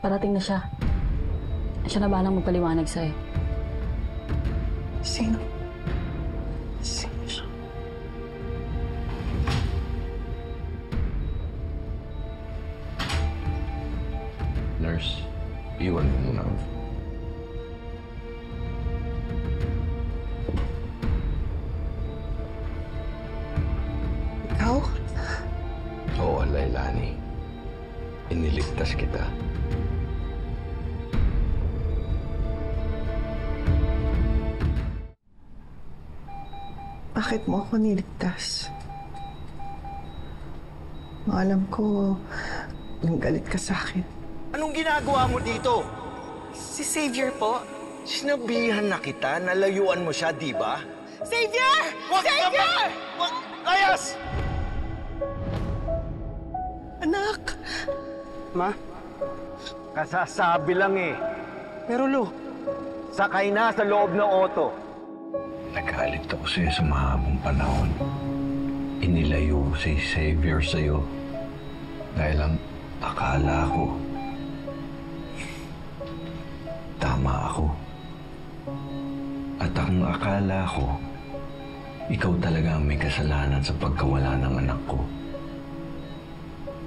Parating na siya. Siya na balang magpaliwanag sa'yo. Sino? Sino siya? Nurse, iwan mo muna ako. Ikaw? Oo, Lailani. Iniligtas kita. Bakit mo ako niligtas? Alam ko, galit ka sa akin. Anong ginagawa mo dito? Si Xavier po. Sinabihan na kita na layuan mo siya, di ba? Xavier! Xavier! Wag! Layas! Anak! Ma? Kasasabi lang eh. Pero Lu, sakay na sa loob ng auto. Nagalit ako sa'yo sa mahabang panahon. Inilayo si Xavier sa'yo. Dahil ang akala ko, tama ako. At ang akala ko, ikaw talaga ang may kasalanan sa pagkawala ng anak ko.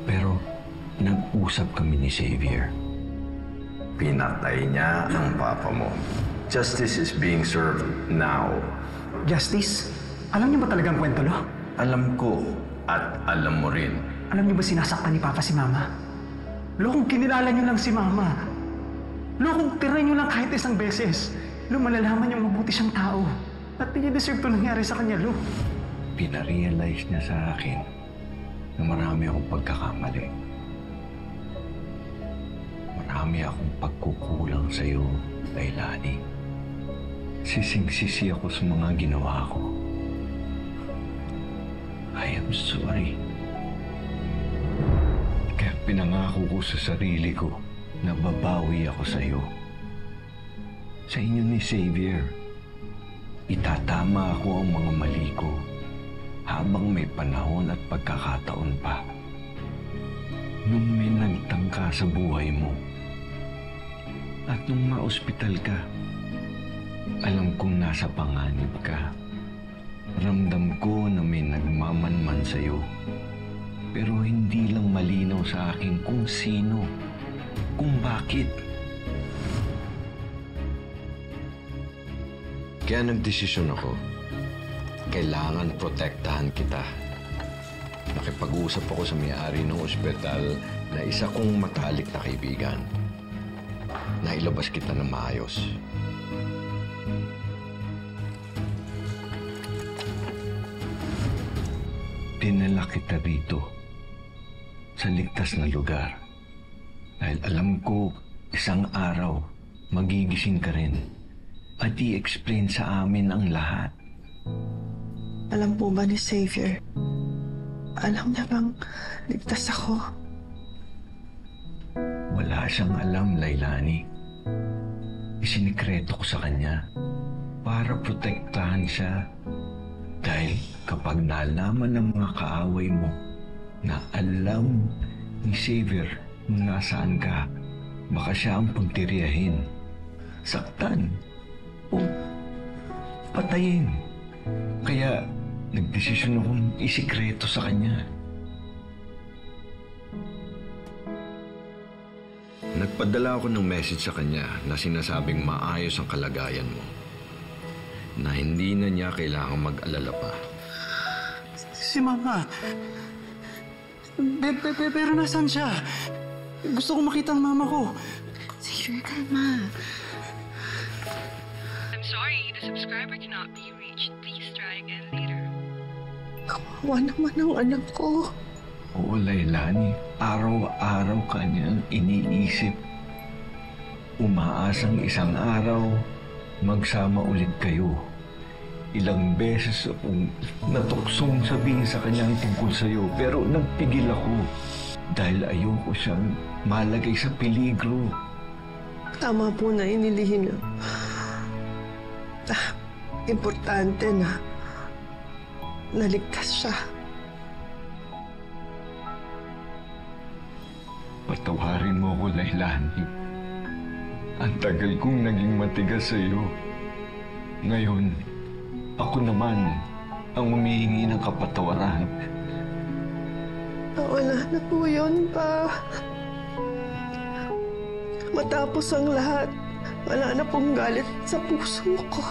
Pero nag-usap kami ni Xavier. Pinatay niya ang papa mo. Justice is being served now. Justice? Alam niyo ba talagang kwento, Lo? Alam ko at alam mo rin. Alam niyo ba sinasaktan ni Papa si Mama? Lo, kung kinilala niyo lang si Mama. Lo, kung tira niyo lang kahit isang beses. Lo, malalaman niyong mabuti siyang tao. At di niya deserve to nangyari sa kanya, Lo. Pinarealize niya sa akin na marami akong pagkakamali. Marami akong pagkukulang sa'yo, Lailani. Sising-sisi ako sa mga ginawa ko. I am sorry. Kaya pinangako ko sa sarili ko na babawi ako sa'yo. Sa inyo ni Xavier, itatama ako ang mga mali ko habang may panahon at pagkakataon pa. Nung may nagtangka sa buhay mo at nung ma-ospital ka, alam kong nasa panganib ka. Ramdam ko na may nagmamanman sa'yo. Pero hindi lang malinaw sa akin kung sino, kung bakit. Kaya nagdesisyon ako. Kailangan protektahan kita. Nakipag-usap ako sa may-ari ng ospital na isa kong matalik na kaibigan. Nailabas kita ng maayos. Dinala kita rito sa ligtas na lugar dahil alam ko isang araw magigising ka rin at i-explain sa amin ang lahat. Alam po ba ni Xavier? Alam niya bang ligtas ako? Wala siyang alam, Lailani. Isinikreto ko sa kanya para protektahan siya. Dahil kapag nalaman ng mga kaaway mo na alam ni Xavier kung nasaan ka, baka siya ang puntiryahin, saktan o patayin. Kaya nagdesisyon akong isikreto sa kanya. Nagpadala ako ng message sa kanya na sinasabing maayos ang kalagayan mo. Na hindi na niya kailangang mag-alala pa. Si Mama. Pero nasaan siya? Gusto ko makita ang mama ko. Xavier, kalma. I'm sorry, the subscriber cannot be reached. Please try again later. Kawawa naman ang anak ko. Oo, Lailani. Araw-araw ka niyang iniisip. Umaasang isang araw, magsama ulit kayo. Ilang beses akong natuksong sabihin sa kanya ang tungkol sa'yo, pero nagpigil ako dahil ayoko siyang malagay sa peligro. Tama po na inilihin niyo. Importante na naligtas siya. Patawarin mo ko, Lailani. Ang tagal kong naging matigas sa iyo. Ngayon, ako naman ang humihingi ng kapatawaran. Wala na po yun, Pa. Matapos ang lahat, wala na pong galit sa puso ko.